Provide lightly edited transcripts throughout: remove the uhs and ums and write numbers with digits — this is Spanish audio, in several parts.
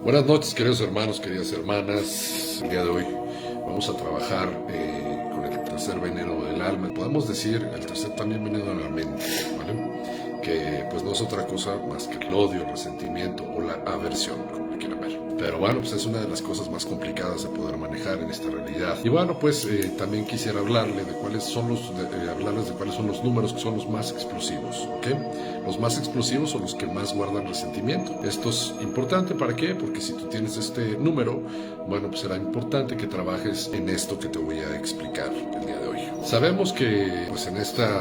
Buenas noches, queridos hermanos, queridas hermanas. El día de hoy vamos a trabajar con el tercer veneno del alma. Podemos decir el tercer también veneno de la mente, ¿vale? Que pues no es otra cosa más que el odio, el resentimiento o la aversión, como le quieran ver. Pero bueno, pues es una de las cosas más complicadas de poder manejar en esta realidad. Y bueno, pues también quisiera hablarles de cuáles son los números que son los más explosivos, ¿ok? Los más explosivos son los que más guardan resentimiento. Esto es importante, ¿para qué? Porque si tú tienes este número, bueno, pues será importante que trabajes en esto que te voy a explicar el día de hoy. Sabemos que pues en esta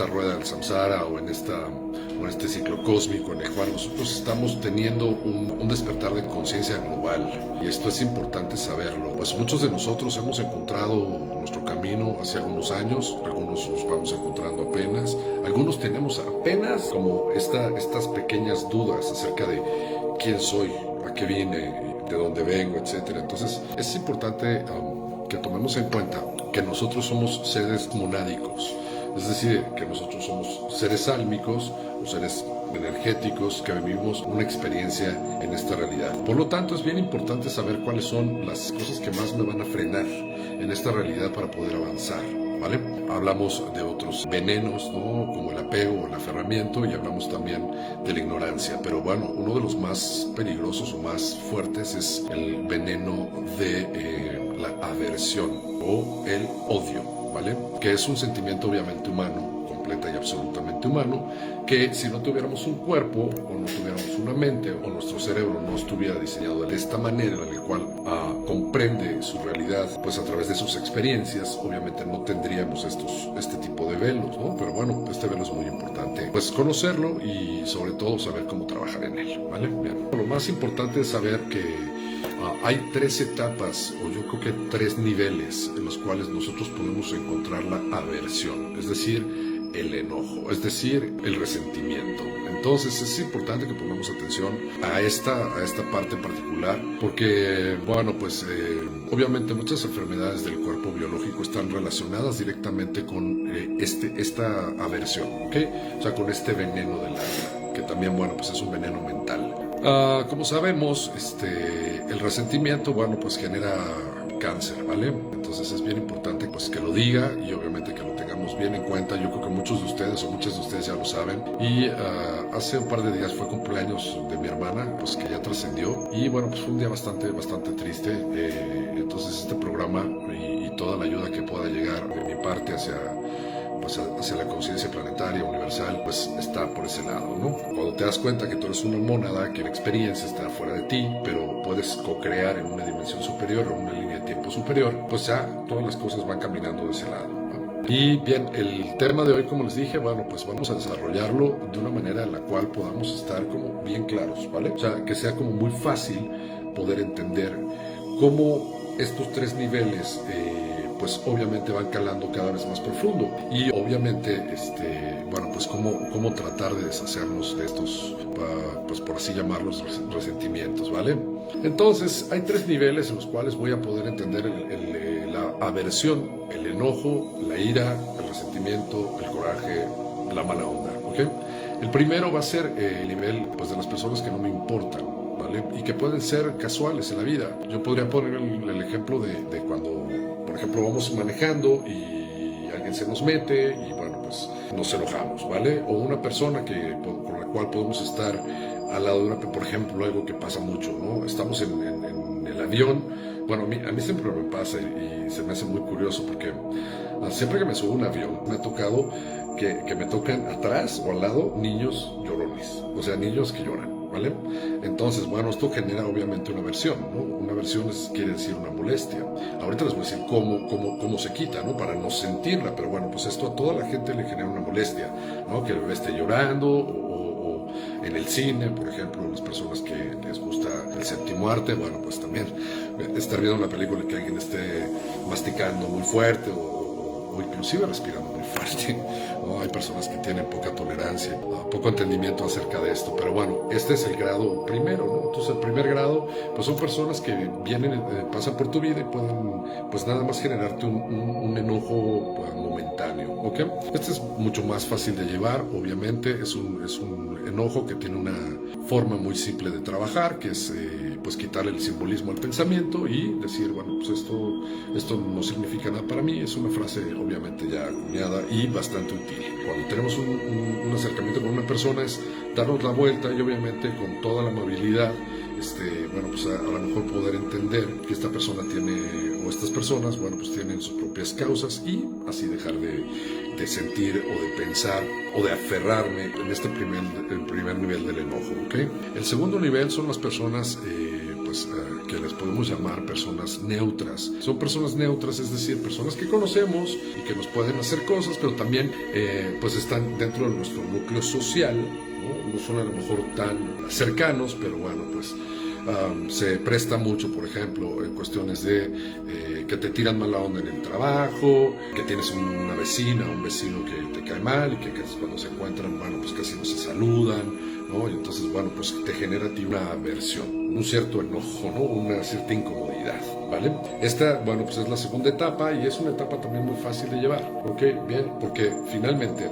rueda del samsara o en este ciclo cósmico en el cual nosotros estamos teniendo un despertar de conciencia global, y esto es importante saberlo, pues muchos de nosotros hemos encontrado nuestro camino hace algunos años, algunos nos vamos encontrando apenas, algunos tenemos apenas como estas pequeñas dudas acerca de quién soy, a qué vine, de dónde vengo, etcétera. Entonces es importante que tomemos en cuenta que nosotros somos seres monádicos, es decir, que nosotros somos seres álmicos o seres energéticos que vivimos una experiencia en esta realidad. Por lo tanto, es bien importante saber cuáles son las cosas que más me van a frenar en esta realidad para poder avanzar, ¿vale? Hablamos de otros venenos, ¿no? Como el apego o el aferramiento, y hablamos también de la ignorancia. Pero bueno, uno de los más peligrosos o más fuertes es el veneno de la aversión o el odio, ¿vale? Que es un sentimiento obviamente humano, completa y absolutamente humano, que si no tuviéramos un cuerpo o no tuviéramos una mente o nuestro cerebro no estuviera diseñado de esta manera en la cual comprende su realidad pues a través de sus experiencias, obviamente no tendríamos este tipo de velos, ¿no? Pero bueno, este velo es muy importante pues conocerlo y sobre todo saber cómo trabajar en él, ¿vale? Bien. Lo más importante es saber que hay tres etapas, o yo creo que tres niveles en los cuales nosotros podemos encontrar la aversión, es decir, el enojo, es decir, el resentimiento. Entonces es importante que pongamos atención a esta parte en particular, porque, bueno, pues obviamente muchas enfermedades del cuerpo biológico están relacionadas directamente con esta aversión, ¿ok? O sea, con este veneno del alma, que también, bueno, pues es un veneno mental. Como sabemos, el resentimiento, bueno, pues genera cáncer, ¿vale? Entonces es bien importante pues que lo diga y obviamente que lo tengamos bien en cuenta. Yo creo que muchos de ustedes o muchas de ustedes ya lo saben. Y hace un par de días fue cumpleaños de mi hermana, pues que ya trascendió. Y bueno, pues fue un día bastante triste. Entonces este programa y toda la ayuda que pueda llegar de mi parte hacia la conciencia planetaria, universal, pues está por ese lado, ¿no? Cuando te das cuenta que tú eres una mónada, que la experiencia está fuera de ti, pero puedes co-crear en una dimensión superior o una línea de tiempo superior, pues ya todas las cosas van caminando de ese lado, ¿no? Y bien, el tema de hoy, como les dije, bueno, pues vamos a desarrollarlo de una manera en la cual podamos estar como bien claros, ¿vale? O sea, que sea como muy fácil poder entender cómo estos tres niveles pues obviamente van calando cada vez más profundo y obviamente bueno, pues cómo tratar de deshacernos de estos pues por así llamarlos resentimientos, ¿vale? Entonces hay tres niveles en los cuales voy a poder entender la aversión, el enojo, la ira, el resentimiento, el coraje, la mala onda, ¿ok? El primero va a ser el nivel pues de las personas que no me importan, ¿vale? Y que pueden ser casuales en la vida. Yo podría poner el ejemplo de cuando, por ejemplo, vamos manejando y alguien se nos mete y, bueno, pues nos enojamos, ¿vale? O una persona con la cual podemos estar al lado de una, por ejemplo, algo que pasa mucho, ¿no? Estamos en el avión. Bueno, a mí siempre me pasa y se me hace muy curioso porque siempre que me subo a un avión me ha tocado que me tocan atrás o al lado niños llorones, o sea, niños que lloran, ¿vale? Entonces, bueno, esto genera obviamente una aversión, ¿no? Una aversión quiere decir una molestia. Ahorita les voy a decir cómo se quita, ¿no? Para no sentirla, pero bueno, pues esto a toda la gente le genera una molestia, ¿no? Que el bebé esté llorando o en el cine, por ejemplo, las personas que les gusta el séptimo arte, bueno, pues también estar viendo una película que alguien esté masticando muy fuerte o o inclusive respirando muy fuerte, ¿no? Hay personas que tienen poca tolerancia, poco entendimiento acerca de esto, pero bueno, este es el grado primero, ¿no? Entonces el primer grado, pues son personas que vienen, pasan por tu vida y pueden, pues nada más generarte un enojo pues, momentáneo, ¿ok? Este es mucho más fácil de llevar, obviamente, es un enojo que tiene una forma muy simple de trabajar, que es pues quitarle el simbolismo al pensamiento y decir, bueno, pues esto no significa nada para mí, es una frase obviamente ya acuñada y bastante útil. Cuando tenemos un acercamiento con una persona es darnos la vuelta y obviamente con toda la amabilidad, bueno, pues a lo mejor poder entender que esta persona tiene, o estas personas, bueno, pues tienen sus propias causas y así dejar de sentir o de pensar o de aferrarme en este primer nivel del enojo, ¿ok? El segundo nivel son las personas que les podemos llamar personas neutras. Son personas neutras, es decir, personas que conocemos y que nos pueden hacer cosas, pero también pues están dentro de nuestro núcleo social, ¿no? No son a lo mejor tan cercanos, pero bueno, pues se presta mucho, por ejemplo, en cuestiones de que te tiran mala onda en el trabajo, que tienes una vecina, un vecino que te cae mal y que cuando se encuentran, bueno, pues casi no se saludan, ¿no? Y entonces, bueno, pues te genera a ti una aversión, un cierto enojo, ¿no? Una cierta incomodidad, ¿vale? Esta, bueno, pues es la segunda etapa y es una etapa también muy fácil de llevar, ¿ok? Bien, porque finalmente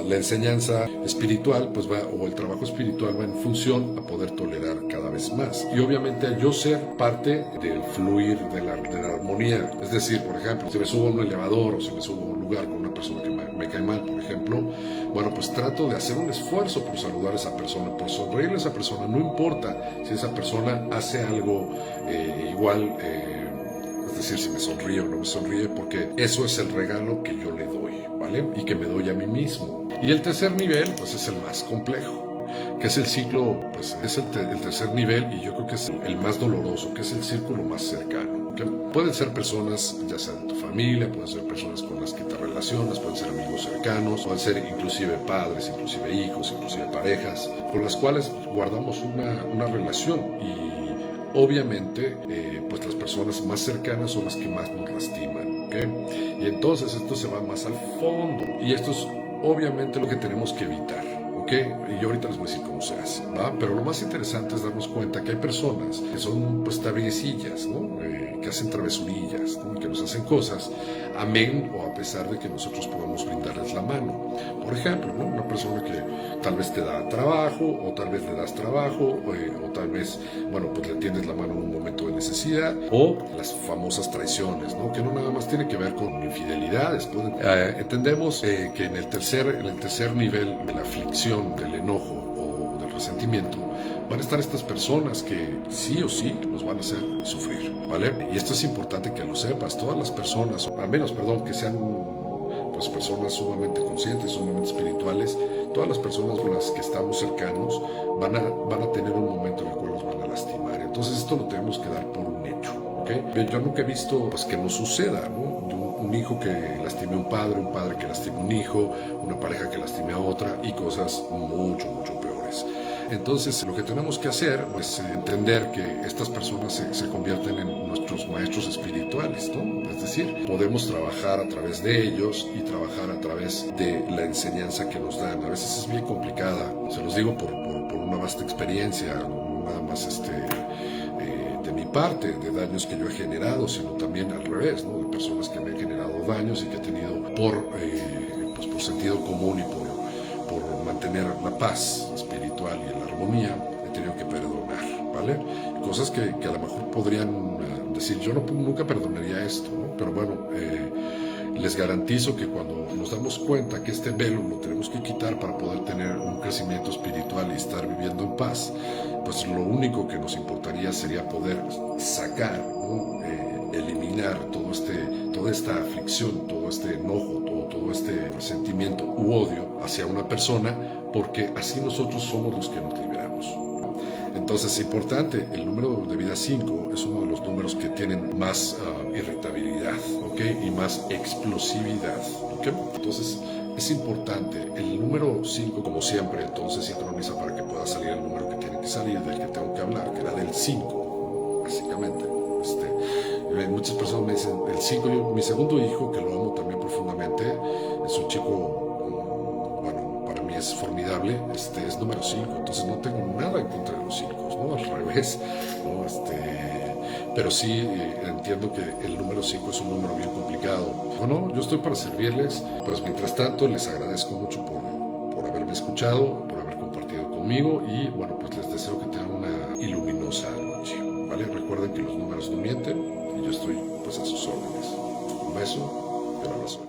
la enseñanza espiritual, pues va, o el trabajo espiritual va en función a poder tolerar cada vez más. Y obviamente yo ser parte del fluir de la armonía. Es decir, por ejemplo, si me subo a un elevador o si me subo a un lugar con una persona que me cae mal, por ejemplo, bueno, pues trato de hacer un esfuerzo por saludar a esa persona, por sonreírle a esa persona, no importa si esa persona hace algo igual, es decir, si me sonríe o no me sonríe, porque eso es el regalo que yo le doy, ¿vale? Y que me doy a mí mismo. Y el tercer nivel, pues es el más complejo, que es el ciclo, pues es el tercer nivel y yo creo que es el más doloroso, que es el círculo más cercano. Que pueden ser personas, ya sea de tu familia, pueden ser personas con las que te relacionas, pueden ser amigos cercanos, pueden ser inclusive padres, inclusive hijos, inclusive parejas, con las cuales guardamos una relación y obviamente pues las personas más cercanas son las que más nos lastiman, ¿okay? Y entonces esto se va más al fondo y esto es obviamente lo que tenemos que evitar. Y yo ahorita les voy a decir cómo se hace, ¿va? Pero lo más interesante es darnos cuenta que hay personas que son pues traviecillas, ¿no? Que hacen travesurillas, ¿no? Que nos hacen cosas, amén o a pesar de que nosotros podamos brindarles la mano. Por ejemplo, ¿no? Una persona que tal vez te da trabajo o tal vez le das trabajo o tal vez, bueno, pues le tiendes la mano en un momento de necesidad o las famosas traiciones, ¿no? Que no nada más tiene que ver con infidelidades. Entendemos que en el tercer nivel de la aflicción, del enojo o del resentimiento, van a estar estas personas que sí o sí nos van a hacer sufrir, ¿vale? Y esto es importante que lo sepas, todas las personas, al menos, perdón, que sean pues personas sumamente conscientes, sumamente espirituales, todas las personas con las que estamos cercanos van a tener un momento en el cual nos van a lastimar. Entonces esto lo tenemos que dar por un hecho, ¿ok? Yo nunca he visto pues, que no suceda, ¿no? Un hijo que lastime a un padre que lastime a un hijo, una pareja que lastime a otra y cosas mucho, mucho peores. Entonces, lo que tenemos que hacer es entender que estas personas se convierten en nuestros maestros espirituales, ¿no? Es decir, podemos trabajar a través de ellos y trabajar a través de la enseñanza que nos dan. A veces es bien complicada, se los digo por una vasta experiencia, no nada más de mi parte, de daños que yo he generado, sino también al revés, ¿no? De personas que me han generado daños y que he tenido por sentido común y por mantener la paz espiritual y la armonía, he tenido que perdonar, ¿vale? Cosas que a lo mejor podrían decir, yo nunca perdonaría esto, ¿no? Pero bueno, les garantizo que cuando nos damos cuenta que este velo lo tenemos que quitar para poder tener un crecimiento espiritual y estar viviendo en paz, pues lo único que nos importaría sería poder sacar, ¿no? Eliminar toda esta aflicción, todo este enojo, todo este resentimiento u odio hacia una persona, porque así nosotros somos los que nos liberamos. Entonces es importante, el número de vida 5 es uno de los números que tienen más irritabilidad, ¿ok? Y más explosividad, ¿ok? Entonces es importante, el número 5 como siempre, entonces sincroniza para que pueda salir el número que tiene que salir, del que tengo que hablar, que era del 5, básicamente. muchas personas me dicen, el 5, mi segundo hijo, que lo amo también profundamente, es un chico, bueno, para mí es formidable, es número 5, entonces no tengo nada en contra de los 5, ¿no? Al revés, ¿no? Pero sí entiendo que el número 5 es un número bien complicado. Bueno, yo estoy para servirles, pues mientras tanto les agradezco mucho por haberme escuchado, por haber compartido conmigo y bueno, pues les deseo que tengan una iluminosa noche, ¿vale? Recuerden que los números no mienten y yo estoy pues a sus órdenes. Un beso y un abrazo.